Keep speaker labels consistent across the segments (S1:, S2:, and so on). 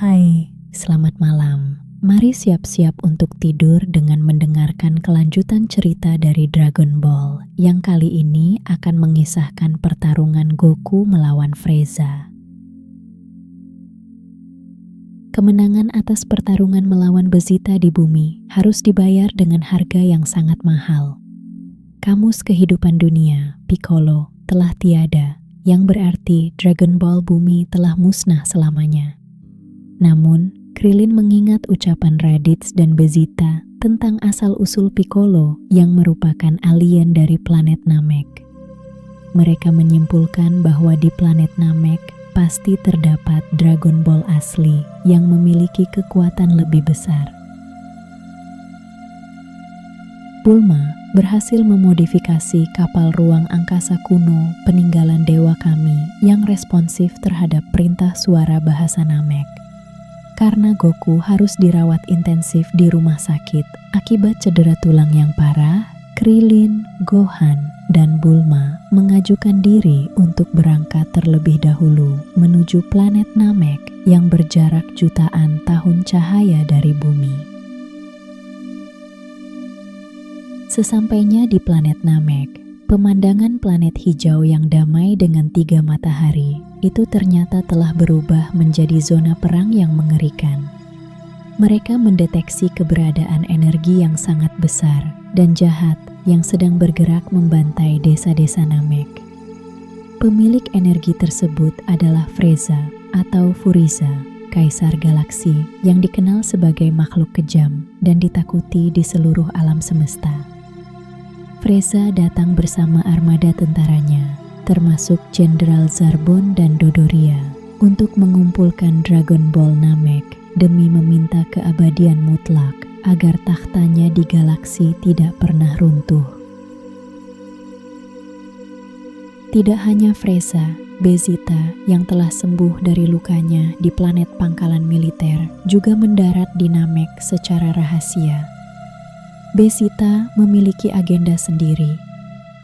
S1: Hai, selamat malam. Mari siap-siap untuk tidur dengan mendengarkan kelanjutan cerita dari Dragon Ball yang kali ini akan mengisahkan pertarungan Goku melawan Frieza. Kemenangan atas pertarungan melawan Vegeta di bumi harus dibayar dengan harga yang sangat mahal. Kamus kehidupan dunia, Piccolo, telah tiada, yang berarti Dragon Ball bumi telah musnah selamanya. Namun, Krillin mengingat ucapan Raditz dan Vegeta tentang asal-usul Piccolo yang merupakan alien dari planet Namek. Mereka menyimpulkan bahwa di planet Namek pasti terdapat Dragon Ball asli yang memiliki kekuatan lebih besar. Bulma berhasil memodifikasi kapal ruang angkasa kuno peninggalan dewa kami yang responsif terhadap perintah suara bahasa Namek. Karena Goku harus dirawat intensif di rumah sakit akibat cedera tulang yang parah, Krillin, Gohan, dan Bulma mengajukan diri untuk berangkat terlebih dahulu menuju planet Namek yang berjarak jutaan tahun cahaya dari bumi. Sesampainya di planet Namek, pemandangan planet hijau yang damai dengan 3 matahari itu ternyata telah berubah menjadi zona perang yang mengerikan. Mereka mendeteksi keberadaan energi yang sangat besar dan jahat yang sedang bergerak membantai desa-desa Namek. Pemilik energi tersebut adalah Frieza atau Furiza, kaisar galaksi yang dikenal sebagai makhluk kejam dan ditakuti di seluruh alam semesta. Frieza datang bersama armada tentaranya, termasuk Jenderal Zarbon dan Dodoria, untuk mengumpulkan Dragon Ball Namek demi meminta keabadian mutlak agar tahtanya di galaksi tidak pernah runtuh. Tidak hanya Frieza, Vegeta yang telah sembuh dari lukanya di planet pangkalan militer juga mendarat di Namek secara rahasia. Vegeta memiliki agenda sendiri.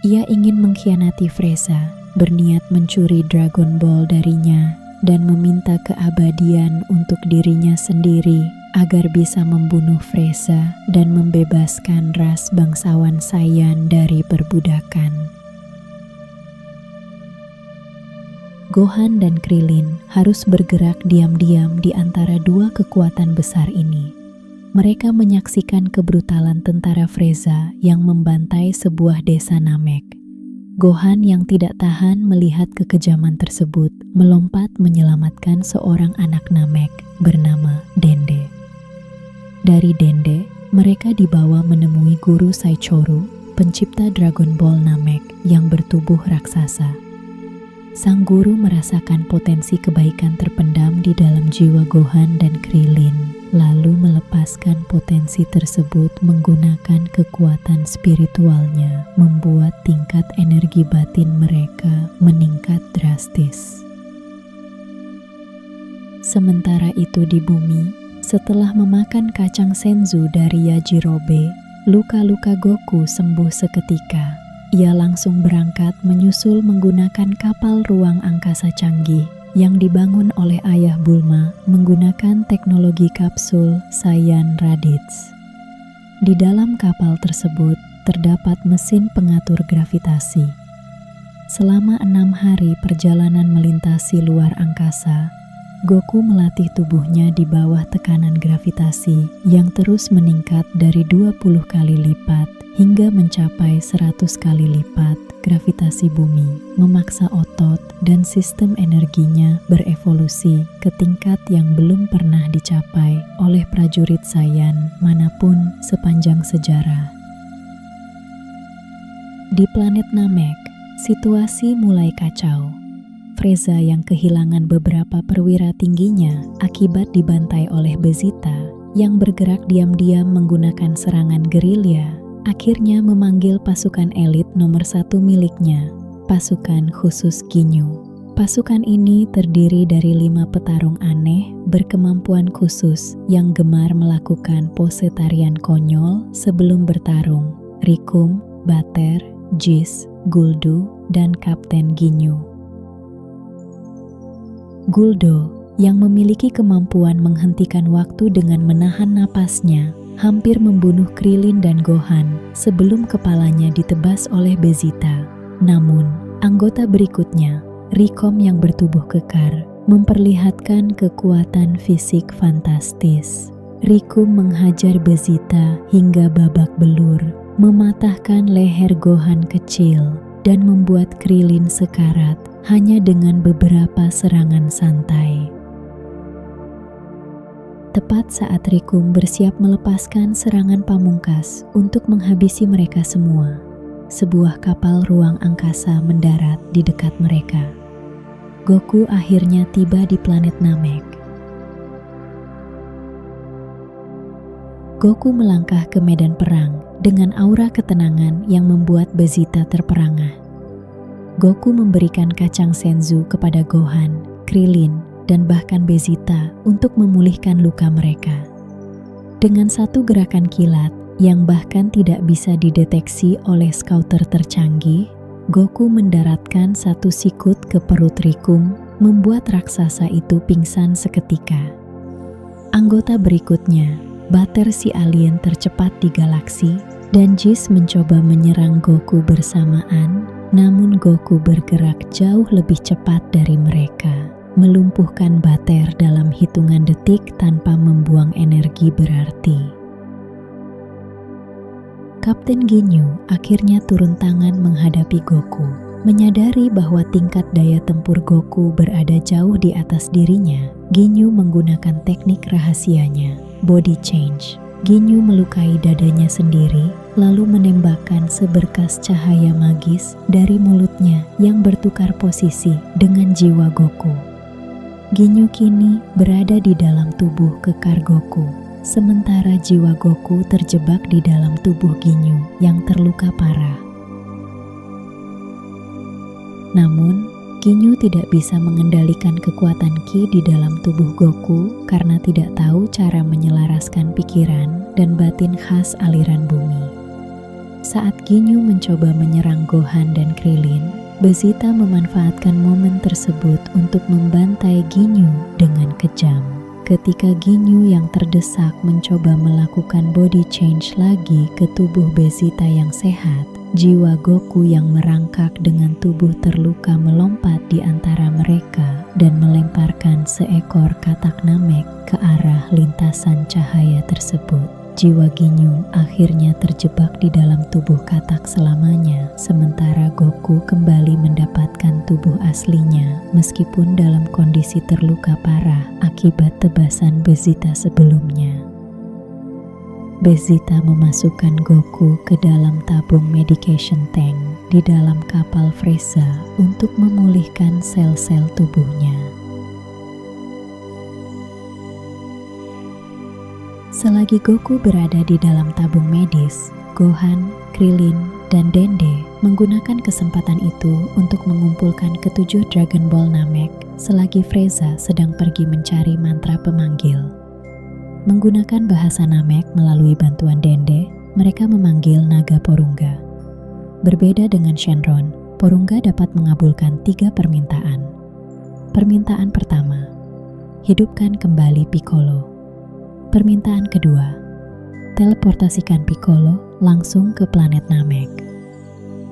S1: Ia ingin mengkhianati Frieza, berniat mencuri Dragon Ball darinya, dan meminta keabadian untuk dirinya sendiri agar bisa membunuh Frieza dan membebaskan ras bangsawan Saiyan dari perbudakan. Gohan dan Krillin harus bergerak diam-diam di antara dua kekuatan besar ini. Mereka menyaksikan kebrutalan tentara Frieza yang membantai sebuah desa Namek. Gohan yang tidak tahan melihat kekejaman tersebut melompat menyelamatkan seorang anak Namek bernama Dende. Dari Dende, mereka dibawa menemui guru Saichoro, pencipta Dragon Ball Namek yang bertubuh raksasa. Sang guru merasakan potensi kebaikan terpendam di dalam jiwa Gohan dan Krillin, lalu melepaskan potensi tersebut menggunakan kekuatan spiritualnya, membuat tingkat energi batin mereka meningkat drastis. Sementara itu di bumi, setelah memakan kacang senzu dari Yajirobe, luka-luka Goku sembuh seketika. Ia langsung berangkat menyusul menggunakan kapal ruang angkasa canggih yang dibangun oleh ayah Bulma menggunakan teknologi kapsul Saiyan Raditz. Di dalam kapal tersebut terdapat mesin pengatur gravitasi. Selama 6 hari perjalanan melintasi luar angkasa, Goku melatih tubuhnya di bawah tekanan gravitasi yang terus meningkat dari 20 kali lipat hingga mencapai 100 kali lipat gravitasi bumi, memaksa otot dan sistem energinya berevolusi ke tingkat yang belum pernah dicapai oleh prajurit Saiyan manapun sepanjang sejarah. Di planet Namek, situasi mulai kacau. Frieza yang kehilangan beberapa perwira tingginya akibat dibantai oleh Vegeta yang bergerak diam-diam menggunakan serangan gerilya, akhirnya memanggil pasukan elit nomor 1 miliknya, pasukan khusus Ginyu. Pasukan ini terdiri dari 5 petarung aneh berkemampuan khusus yang gemar melakukan pose tarian konyol sebelum bertarung: Rikum, Bater, Jis, Guldo, dan Kapten Ginyu. Guldo yang memiliki kemampuan menghentikan waktu dengan menahan napasnya, hampir membunuh Krillin dan Gohan sebelum kepalanya ditebas oleh Bezyta. Namun, anggota berikutnya, Rikom yang bertubuh kekar, memperlihatkan kekuatan fisik fantastis. Rikum menghajar Bezyta hingga babak belur, mematahkan leher Gohan kecil, dan membuat Krillin sekarat hanya dengan beberapa serangan santai. Tepat saat Rikum bersiap melepaskan serangan pamungkas untuk menghabisi mereka semua, sebuah kapal ruang angkasa mendarat di dekat mereka. Goku akhirnya tiba di planet Namek. Goku melangkah ke medan perang dengan aura ketenangan yang membuat Bezyta terperangah. Goku memberikan kacang Senzu kepada Gohan, Krillin, dan bahkan Bezyta untuk memulihkan luka mereka. Dengan satu gerakan kilat yang bahkan tidak bisa dideteksi oleh skauter tercanggih, Goku mendaratkan satu sikut ke perut Rikum, membuat raksasa itu pingsan seketika. Anggota berikutnya, Butter si alien tercepat di galaksi, dan Jis mencoba menyerang Goku bersamaan, namun Goku bergerak jauh lebih cepat dari mereka, melumpuhkan Butter dalam hitungan detik tanpa membuang energi berarti. Kapten Ginyu akhirnya turun tangan menghadapi Goku, menyadari bahwa tingkat daya tempur Goku berada jauh di atas dirinya. Ginyu menggunakan teknik rahasianya, body change. Ginyu melukai dadanya sendiri, lalu menembakkan seberkas cahaya magis dari mulutnya yang bertukar posisi dengan jiwa Goku. Ginyu kini berada di dalam tubuh kekar Goku, sementara jiwa Goku terjebak di dalam tubuh Ginyu yang terluka parah. Namun, Ginyu tidak bisa mengendalikan kekuatan Ki di dalam tubuh Goku karena tidak tahu cara menyelaraskan pikiran dan batin khas aliran bumi. Saat Ginyu mencoba menyerang Gohan dan Krillin, Bezyta memanfaatkan momen tersebut untuk membantai Ginyu dengan kejam. Ketika Ginyu yang terdesak mencoba melakukan body change lagi ke tubuh Bezyta yang sehat, jiwa Goku yang merangkak dengan tubuh terluka melompat di antara mereka dan melemparkan seekor katak Namek ke arah lintasan cahaya tersebut. Jiwa Ginyu akhirnya terjebak di dalam tubuh katak selamanya, sementara Goku kembali mendapatkan tubuh aslinya meskipun dalam kondisi terluka parah akibat tebasan Bezyta sebelumnya. Bezyta memasukkan Goku ke dalam tabung medication tank di dalam kapal Frieza untuk memulihkan sel-sel tubuhnya. Selagi Goku berada di dalam tabung medis, Gohan, Krillin, dan Dende menggunakan kesempatan itu untuk mengumpulkan ketujuh Dragon Ball Namek selagi Frieza sedang pergi mencari mantra pemanggil. Menggunakan bahasa Namek melalui bantuan Dende, mereka memanggil naga Porunga. Berbeda dengan Shenron, Porunga dapat mengabulkan 3 permintaan. Permintaan pertama, hidupkan kembali Piccolo. Permintaan kedua, teleportasikan Piccolo langsung ke planet Namek.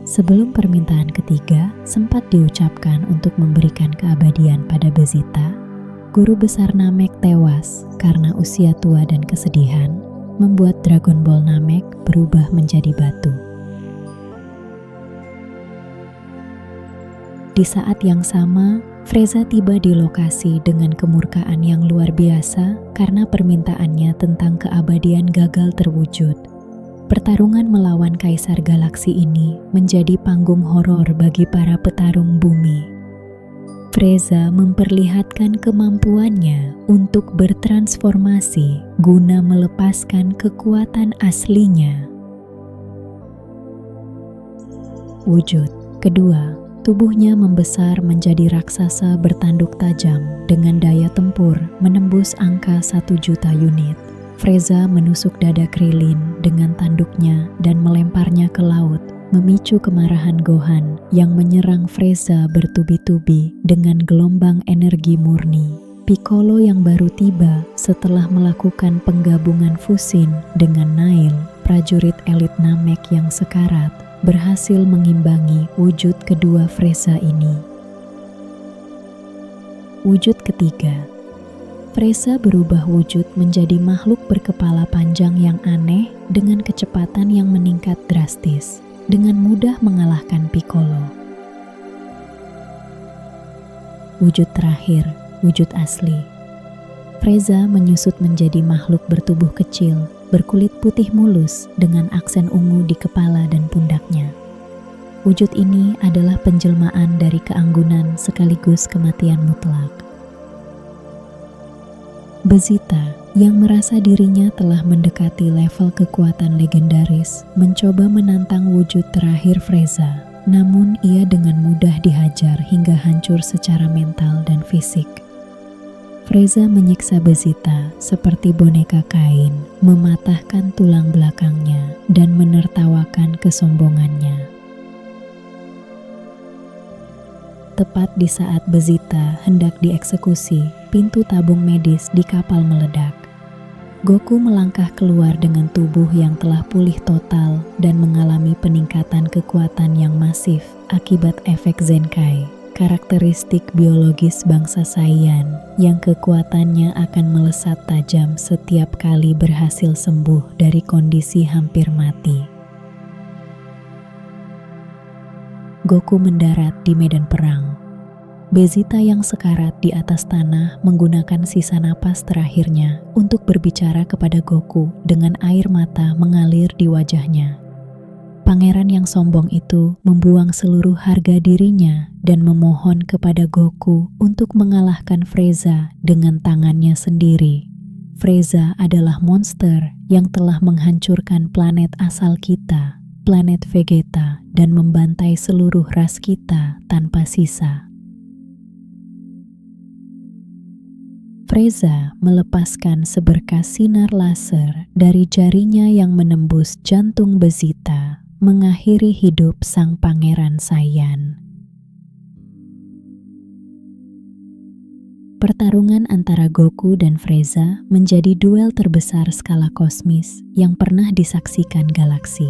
S1: Sebelum permintaan ketiga sempat diucapkan untuk memberikan keabadian pada Bezyta, guru besar Namek tewas karena usia tua dan kesedihan, membuat Dragon Ball Namek berubah menjadi batu. Di saat yang sama, Frieza tiba di lokasi dengan kemurkaan yang luar biasa karena permintaannya tentang keabadian gagal terwujud. Pertarungan melawan Kaisar Galaksi ini menjadi panggung horor bagi para petarung bumi. Frieza memperlihatkan kemampuannya untuk bertransformasi guna melepaskan kekuatan aslinya. Wujud kedua, tubuhnya membesar menjadi raksasa bertanduk tajam dengan daya tempur menembus angka 1 juta unit. Frieza menusuk dada Krillin dengan tanduknya dan melemparnya ke laut, memicu kemarahan Gohan yang menyerang Frieza bertubi-tubi dengan gelombang energi murni. Piccolo yang baru tiba setelah melakukan penggabungan fusin dengan Nail, prajurit elit Namek yang sekarat, berhasil mengimbangi wujud kedua Freza ini. Wujud ketiga, Freza berubah wujud menjadi makhluk berkepala panjang yang aneh dengan kecepatan yang meningkat drastis, dengan mudah mengalahkan Piccolo. Wujud terakhir, wujud asli. Freza menyusut menjadi makhluk bertubuh kecil, berkulit putih mulus dengan aksen ungu di kepala dan pundaknya. Wujud ini adalah penjelmaan dari keanggunan sekaligus kematian mutlak. Bezitta, yang merasa dirinya telah mendekati level kekuatan legendaris, mencoba menantang wujud terakhir Freza. Namun ia dengan mudah dihajar hingga hancur secara mental dan fisik. Freza menyiksa Bezitta seperti boneka kain, mematahkan tulang belakangnya dan menertawakan kesombongannya. Tepat di saat Bezitta hendak dieksekusi, pintu tabung medis di kapal meledak. Goku melangkah keluar dengan tubuh yang telah pulih total dan mengalami peningkatan kekuatan yang masif akibat efek Zenkai, karakteristik biologis bangsa Saiyan yang kekuatannya akan melesat tajam setiap kali berhasil sembuh dari kondisi hampir mati. Goku mendarat di medan perang. Bezitta yang sekarat di atas tanah menggunakan sisa napas terakhirnya untuk berbicara kepada Goku dengan air mata mengalir di wajahnya. Pangeran yang sombong itu membuang seluruh harga dirinya dan memohon kepada Goku untuk mengalahkan Freza dengan tangannya sendiri. Freza adalah monster yang telah menghancurkan planet asal kita, planet Vegeta, dan membantai seluruh ras kita tanpa sisa. Freza melepaskan seberkas sinar laser dari jarinya yang menembus jantung Bezitta, mengakhiri hidup sang pangeran Saiyan. Pertarungan antara Goku dan Freza menjadi duel terbesar skala kosmis yang pernah disaksikan galaksi.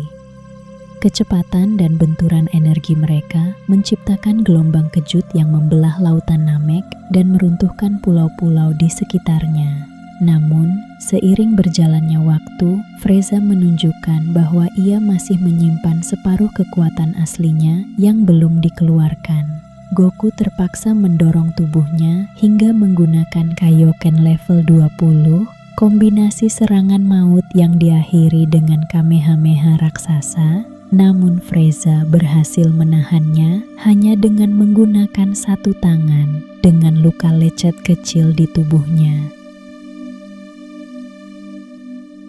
S1: Kecepatan dan benturan energi mereka menciptakan gelombang kejut yang membelah lautan Namek dan meruntuhkan pulau-pulau di sekitarnya. Namun, seiring berjalannya waktu, Freza menunjukkan bahwa ia masih menyimpan separuh kekuatan aslinya yang belum dikeluarkan. Goku terpaksa mendorong tubuhnya hingga menggunakan Kaioken level 20, kombinasi serangan maut yang diakhiri dengan Kamehameha raksasa. Namun Freza berhasil menahannya hanya dengan menggunakan satu tangan dengan luka lecet kecil di tubuhnya.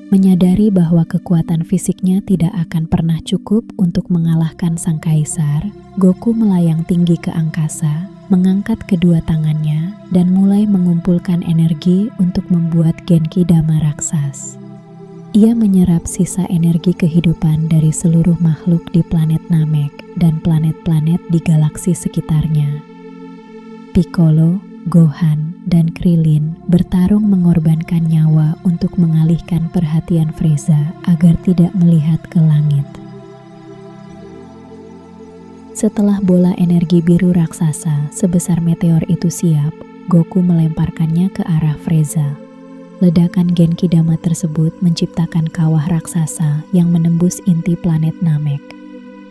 S1: Menyadari bahwa kekuatan fisiknya tidak akan pernah cukup untuk mengalahkan sang kaisar, Goku melayang tinggi ke angkasa, mengangkat kedua tangannya, dan mulai mengumpulkan energi untuk membuat Genki Dama raksas. Ia menyerap sisa energi kehidupan dari seluruh makhluk di planet Namek dan planet-planet di galaksi sekitarnya. Piccolo, Gohan, dan Krillin bertarung mengorbankan nyawa untuk mengalihkan perhatian Freza agar tidak melihat ke langit. Setelah bola energi biru raksasa sebesar meteor itu siap, Goku melemparkannya ke arah Freza. Ledakan Genki Dama tersebut menciptakan kawah raksasa yang menembus inti planet Namek.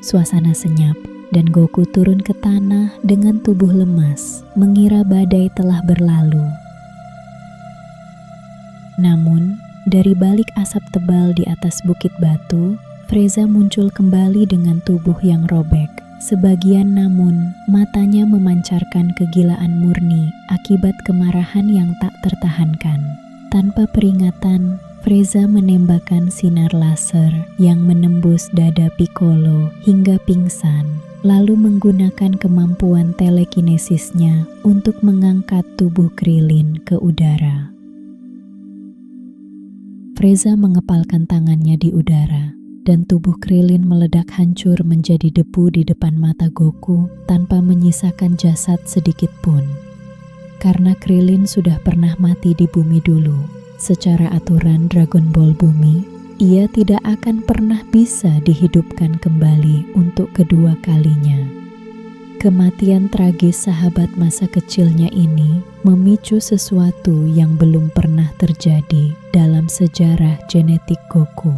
S1: Suasana senyap dan Goku turun ke tanah dengan tubuh lemas, mengira badai telah berlalu. Namun, dari balik asap tebal di atas bukit batu, Freza muncul kembali dengan tubuh yang robek. Sebagian namun, matanya memancarkan kegilaan murni akibat kemarahan yang tak tertahankan. Tanpa peringatan, Freza menembakkan sinar laser yang menembus dada Piccolo hingga pingsan, lalu menggunakan kemampuan telekinesisnya untuk mengangkat tubuh Krillin ke udara. Freza mengepalkan tangannya di udara, dan tubuh Krillin meledak hancur menjadi debu di depan mata Goku tanpa menyisakan jasad sedikit pun. karena Krillin sudah pernah mati di bumi dulu. Secara aturan Dragon Ball Bumi, ia tidak akan pernah bisa dihidupkan kembali untuk kedua kalinya. Kematian tragis sahabat masa kecilnya ini memicu sesuatu yang belum pernah terjadi dalam sejarah genetik Goku.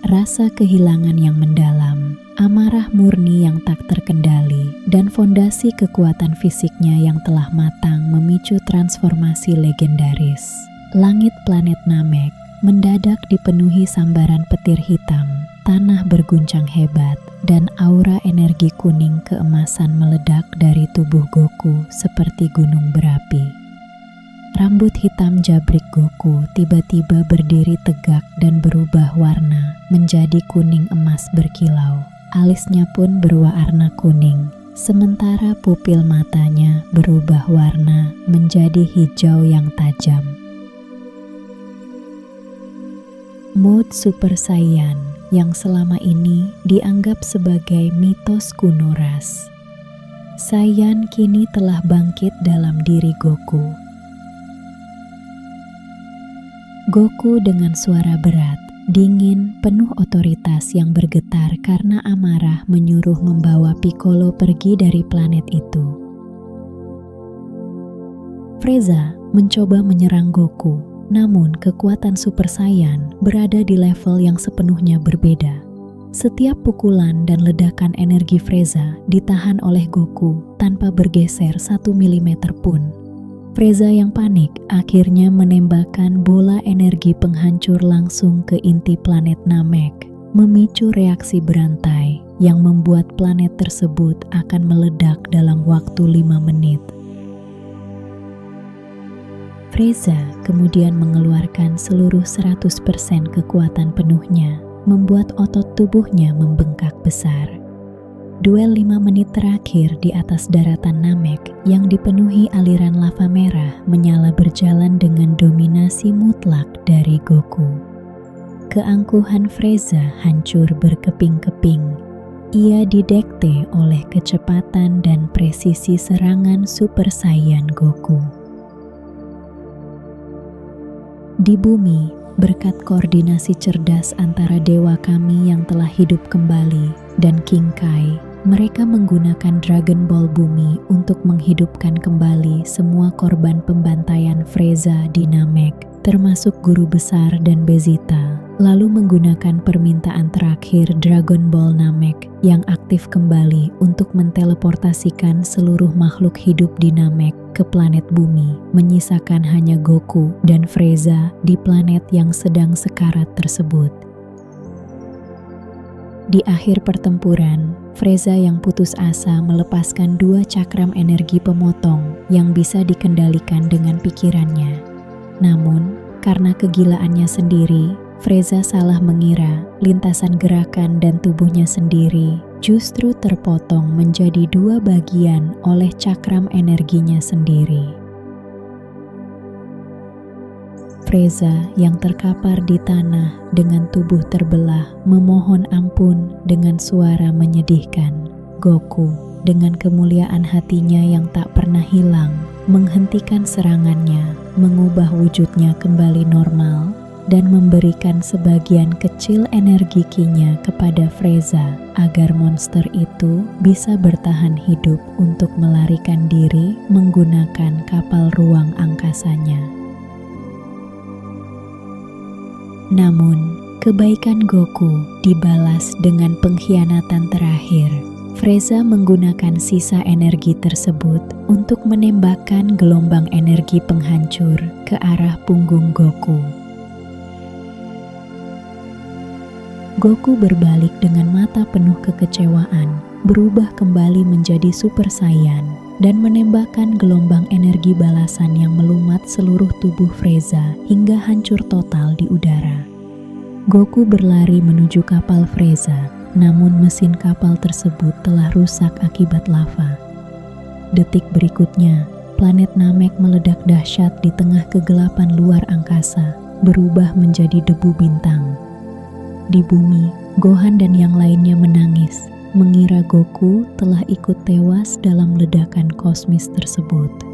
S1: Rasa kehilangan yang mendalam, amarah murni yang tak terkendali, dan fondasi kekuatan fisiknya yang telah matang memicu transformasi legendaris. Langit planet Namek mendadak dipenuhi sambaran petir hitam, tanah berguncang hebat, dan aura energi kuning keemasan meledak dari tubuh Goku seperti gunung berapi. Rambut hitam jabrik Goku tiba-tiba berdiri tegak dan berubah warna menjadi kuning emas berkilau. Alisnya pun berwarna kuning, sementara pupil matanya berubah warna menjadi hijau yang tajam. Mode Super Saiyan yang selama ini dianggap sebagai mitos kuno ras. Saiyan kini telah bangkit dalam diri Goku. Goku dengan suara berat, dingin, penuh otoritas yang bergetar karena amarah menyuruh membawa Piccolo pergi dari planet itu. Frieza mencoba menyerang Goku, namun kekuatan Super Saiyan berada di level yang sepenuhnya berbeda. Setiap pukulan dan ledakan energi Frieza ditahan oleh Goku tanpa bergeser 1 mm pun. Frieza yang panik akhirnya menembakkan bola energi penghancur langsung ke inti planet Namek, memicu reaksi berantai yang membuat planet tersebut akan meledak dalam waktu 5 menit. Frieza kemudian mengeluarkan seluruh 100% kekuatan penuhnya, membuat otot tubuhnya membengkak besar. Duel 5 menit terakhir di atas daratan Namek yang dipenuhi aliran lava merah menyala berjalan dengan dominasi mutlak dari Goku. Keangkuhan Frieza hancur berkeping-keping. Ia didekte oleh kecepatan dan presisi serangan Super Saiyan Goku. Di bumi, berkat koordinasi cerdas antara dewa kami yang telah hidup kembali dan King Kai, mereka menggunakan Dragon Ball Bumi untuk menghidupkan kembali semua korban pembantaian Frieza di Namek, termasuk guru besar dan Bezita, lalu menggunakan permintaan terakhir Dragon Ball Namek yang aktif kembali untuk menteleportasikan seluruh makhluk hidup di Namek ke planet bumi, menyisakan hanya Goku dan Frieza di planet yang sedang sekarat tersebut. Di akhir pertempuran, Frieza yang putus asa melepaskan 2 cakram energi pemotong yang bisa dikendalikan dengan pikirannya. Namun, karena kegilaannya sendiri, Frieza salah mengira lintasan gerakan dan tubuhnya sendiri justru terpotong menjadi 2 bagian oleh cakram energinya sendiri. Frieza yang terkapar di tanah dengan tubuh terbelah memohon ampun dengan suara menyedihkan. Goku dengan kemuliaan hatinya yang tak pernah hilang menghentikan serangannya, mengubah wujudnya kembali normal, dan memberikan sebagian kecil energi Ki-nya kepada Frieza agar monster itu bisa bertahan hidup untuk melarikan diri menggunakan kapal ruang angkasanya. Namun, kebaikan Goku dibalas dengan pengkhianatan terakhir. Frieza menggunakan sisa energi tersebut untuk menembakkan gelombang energi penghancur ke arah punggung Goku. Goku berbalik dengan mata penuh kekecewaan, berubah kembali menjadi Super Saiyan, dan menembakkan gelombang energi balasan yang melumat seluruh tubuh Frieza hingga hancur total di udara. Goku berlari menuju kapal Frieza, namun mesin kapal tersebut telah rusak akibat lava. Detik berikutnya, planet Namek meledak dahsyat di tengah kegelapan luar angkasa, berubah menjadi debu bintang. Di bumi, Gohan dan yang lainnya menangis. mengira Goku telah ikut tewas dalam ledakan kosmis tersebut.